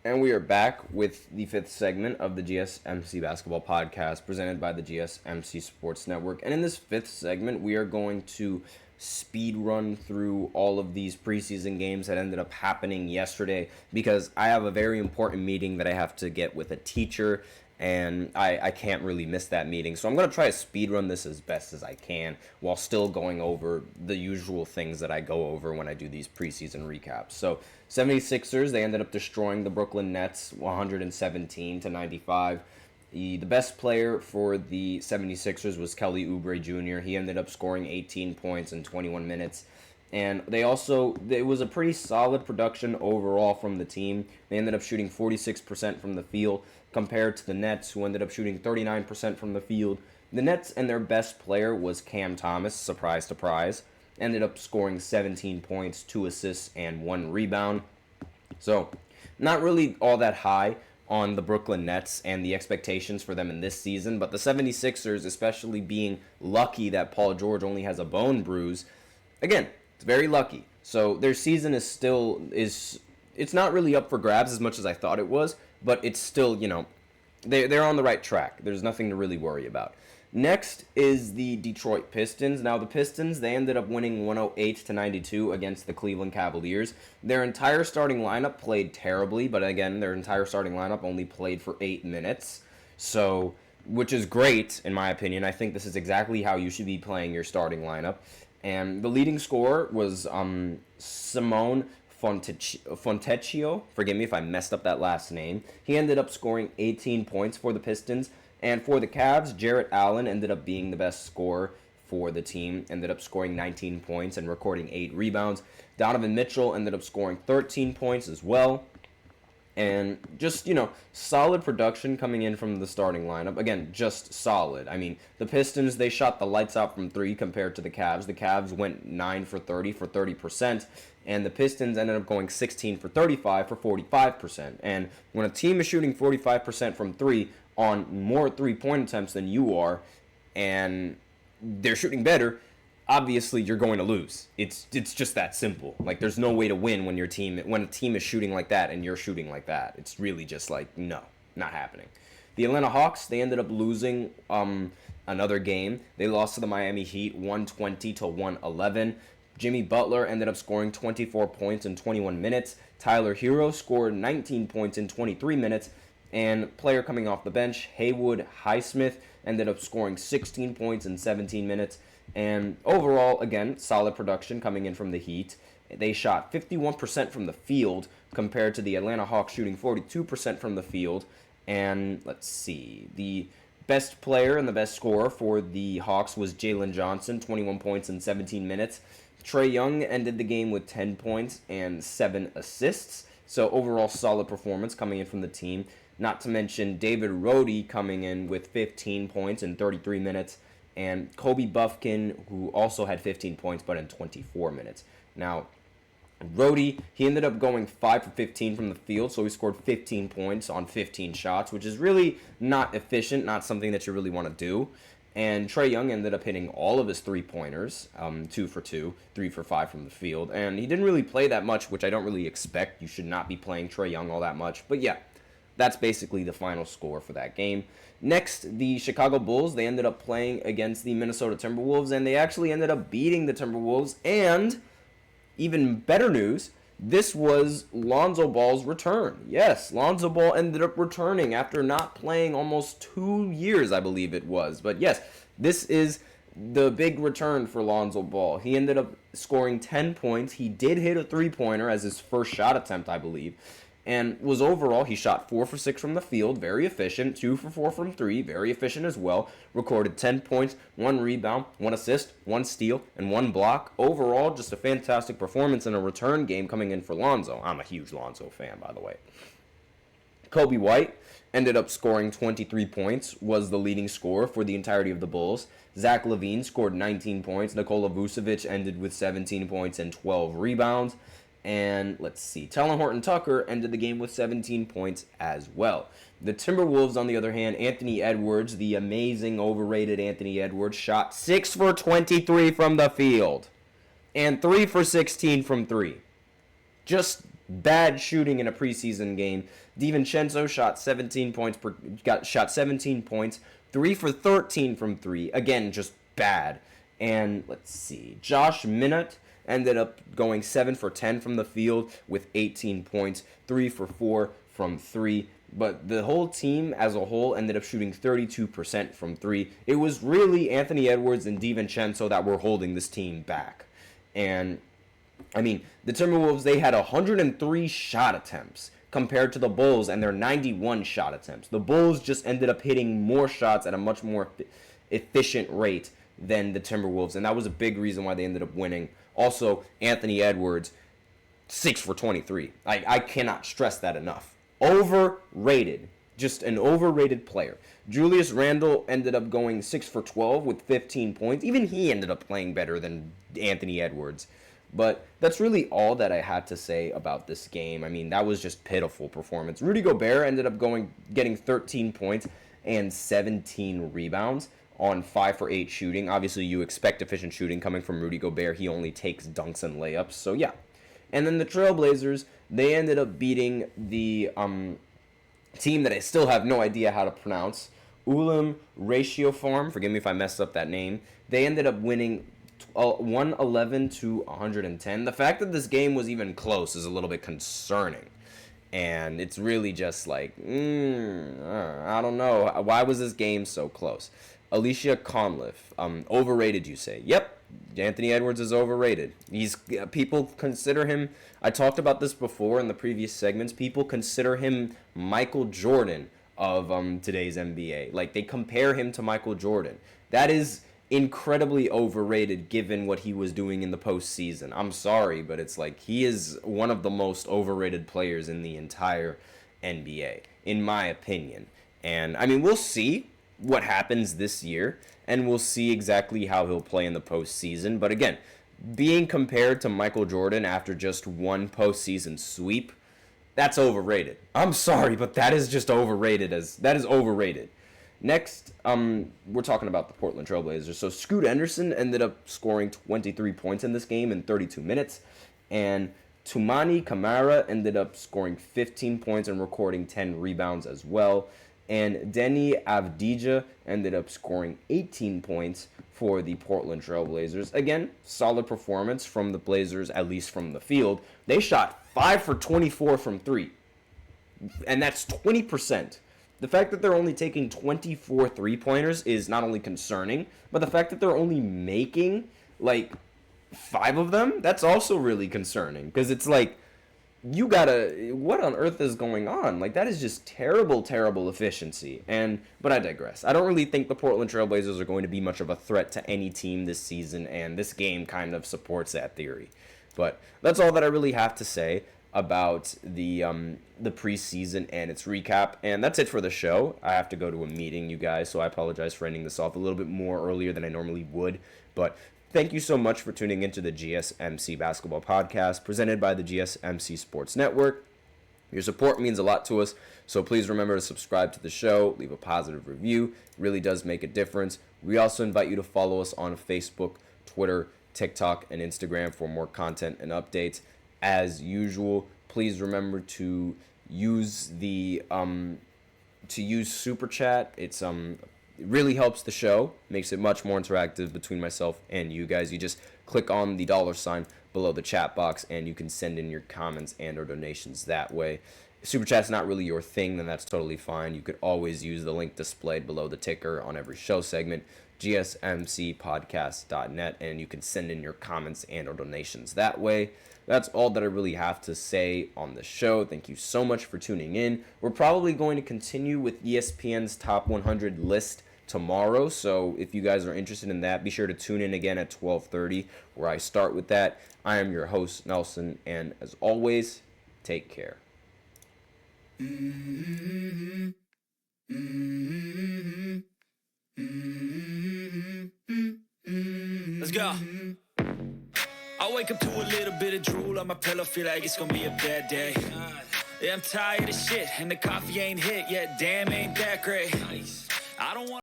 And we are back with the fifth segment of the GSMC Basketball Podcast presented by the GSMC Sports Network. And in this fifth segment, we are going to speed run through all of these preseason games that ended up happening yesterday because I have a very important meeting that I have to get with a teacher, and I can't really miss that meeting. So I'm going to try to speed run this as best as I can while still going over the usual things that I go over when I do these preseason recaps. So 76ers, they ended up destroying the Brooklyn Nets 117-95. The best player for the 76ers was Kelly Oubre Jr. He ended up scoring 18 points in 21 minutes. And it was a pretty solid production overall from the team. They ended up shooting 46% from the field compared to the Nets, who ended up shooting 39% from the field. The Nets and their best player was Cam Thomas, surprise, surprise. Ended up scoring 17 points, 2 assists, and 1 rebound. So, not really all that high on the Brooklyn Nets and the expectations for them in this season, but the 76ers, especially being lucky that Paul George only has a bone bruise, again, it's very lucky. So their season it's not really up for grabs as much as I thought it was, but it's still, they're on the right track. There's nothing to really worry about. Next is the Detroit Pistons. Now the Pistons, they ended up winning 108-92 against the Cleveland Cavaliers. Their entire starting lineup played terribly, but again, their entire starting lineup only played for 8 minutes. So, which is great in my opinion. I think this is exactly how you should be playing your starting lineup. And the leading scorer was Simone Fontecchio. Forgive me if I messed up that last name. He ended up scoring 18 points for the Pistons. And for the Cavs, Jarrett Allen ended up being the best scorer for the team. Ended up scoring 19 points and recording 8 rebounds. Donovan Mitchell ended up scoring 13 points as well. And just, solid production coming in from the starting lineup. Again, just solid. I mean, the Pistons, they shot the lights out from 3 compared to the Cavs. The Cavs went 9 for 30 for 30%. And the Pistons ended up going 16 for 35 for 45%. And when a team is shooting 45% from 3 on more three-point attempts than you are, and they're shooting better, obviously you're going to lose. It's just that simple. Like, there's no way to win when a team is shooting like that and you're shooting like that. It's really just like, no, not happening. The Atlanta Hawks, they ended up losing another game. They lost to the Miami Heat 120-111. Jimmy Butler ended up scoring 24 points in 21 minutes. Tyler Hero scored 19 points in 23 minutes. And player coming off the bench, Haywood Highsmith, ended up scoring 16 points in 17 minutes. And overall, again, solid production coming in from the Heat. They shot 51% from the field compared to the Atlanta Hawks shooting 42% from the field. And let's see, the best player and the best scorer for the Hawks was Jalen Johnson, 21 points in 17 minutes. Trae Young ended the game with 10 points and 7 assists. So overall solid performance coming in from the team. Not to mention David Roddy coming in with 15 points in 33 minutes. And Kobe Buffkin, who also had 15 points, but in 24 minutes. Now, Roddy, he ended up going 5 for 15 from the field, so he scored 15 points on 15 shots, which is really not efficient, not something that you really want to do. And Trae Young ended up hitting all of his three-pointers, 2 for 2, 3 for 5 from the field. And he didn't really play that much, which I don't really expect. You should not be playing Trae Young all that much. But yeah, that's basically the final score for that game. Next, the Chicago Bulls, they ended up playing against the Minnesota Timberwolves, and they actually ended up beating the Timberwolves. And even better news, this was Lonzo Ball's return. Yes, Lonzo Ball ended up returning after not playing almost 2 years, I believe it was. But yes, this is the big return for Lonzo Ball. He ended up scoring 10 points. He did hit a three-pointer as his first shot attempt, I believe. And he shot 4 for 6 from the field, very efficient, 2 for 4 from 3, very efficient as well. Recorded 10 points, 1 rebound, 1 assist, 1 steal, and 1 block. Overall, just a fantastic performance in a return game coming in for Lonzo. I'm a huge Lonzo fan, by the way. Kobe White ended up scoring 23 points, was the leading scorer for the entirety of the Bulls. Zach LaVine scored 19 points. Nikola Vucevic ended with 17 points and 12 rebounds. And let's see, Talon Horton-Tucker ended the game with 17 points as well. The Timberwolves, on the other hand, Anthony Edwards, the amazing, overrated Anthony Edwards, shot 6 for 23 from the field and 3 for 16 from 3. Just bad shooting in a preseason game. DiVincenzo shot 17 points, 3 for 13 from 3. Again, just bad. And let's see, Josh Minott ended up going 7 for 10 from the field with 18 points, 3 for 4 from 3. But the whole team as a whole ended up shooting 32% from 3. It was really Anthony Edwards and DiVincenzo that were holding this team back. And, I mean, the Timberwolves, they had 103 shot attempts compared to the Bulls and their 91 shot attempts. The Bulls just ended up hitting more shots at a much more efficient rate than the Timberwolves, and that was a big reason why they ended up winning. Also, Anthony Edwards, 6 for 23. I cannot stress that enough. Overrated. Just an overrated player. Julius Randle ended up going 6 for 12 with 15 points. Even he ended up playing better than Anthony Edwards. But that's really all that I had to say about this game. I mean, that was just pitiful performance. Rudy Gobert ended up getting 13 points and 17 rebounds on 5 for 8 shooting. Obviously, you expect efficient shooting coming from Rudy Gobert. He only takes dunks and layups, so yeah. And then the Trailblazers, they ended up beating the team that I still have no idea how to pronounce, Ulam Ratio Farm. Forgive me if I messed up that name. They ended up winning 111 to 110. The fact that this game was even close is a little bit concerning. And it's really just like, I don't know. Why was this game so close? Alicia Conliffe, overrated, you say? Yep, Anthony Edwards is overrated. People consider him, I talked about this before in the previous segments, people consider him Michael Jordan of today's NBA. Like, they compare him to Michael Jordan. That is incredibly overrated given what he was doing in the postseason. I'm sorry, but it's like he is one of the most overrated players in the entire NBA, in my opinion. And, I mean, we'll see what happens this year, and we'll see exactly how he'll play in the postseason. But again, being compared to Michael Jordan after just one postseason sweep, that's overrated. I'm sorry, but that is just overrated. That is overrated. Next, we're talking about the Portland Trailblazers. So Scoot Henderson ended up scoring 23 points in this game in 32 minutes, and Toumani Camara ended up scoring 15 points and recording 10 rebounds as well. And Denny Avdija ended up scoring 18 points for the Portland Trailblazers. Again, solid performance from the Blazers, at least from the field. They shot 5 for 24 from 3, and that's 20%. The fact that they're only taking 24 three-pointers is not only concerning, but the fact that they're only making, like, 5 of them, that's also really concerning. Because it's like, what on earth is going on? Like, that is just terrible, terrible efficiency. But I digress. I don't really think the Portland Trailblazers are going to be much of a threat to any team this season, and this game kind of supports that theory. But that's all that I really have to say about the preseason and its recap, and that's it for the show. I have to go to a meeting, you guys, so I apologize for ending this off a little bit more earlier than I normally would, but thank you so much for tuning into the GSMC Basketball Podcast, presented by the GSMC Sports Network. Your support means a lot to us, so please remember to subscribe to the show, leave a positive review. It really does make a difference. We also invite you to follow us on Facebook, Twitter, TikTok, and Instagram for more content and updates. As usual, please remember to use the Super Chat. It really helps the show, makes it much more interactive between myself and you guys. You just click on the $ below the chat box, and you can send in your comments and or donations that way. If Super Chat's not really your thing, then that's totally fine. You could always use the link displayed below the ticker on every show segment, gsmcpodcast.net, and you can send in your comments and or donations that way. That's all that I really have to say on the show. Thank you so much for tuning in. We're probably going to continue with ESPN's Top 100 list tomorrow, so if you guys are interested in that, be sure to tune in again at 12:30, where I start with that. I am your host, Nelson, and as always, take care. Let's go. I wake up to a little bit of drool on my pillow, feel like it's gonna be a bad day. Yeah, I'm tired of shit, and the coffee ain't hit yet, damn, ain't that great. I don't want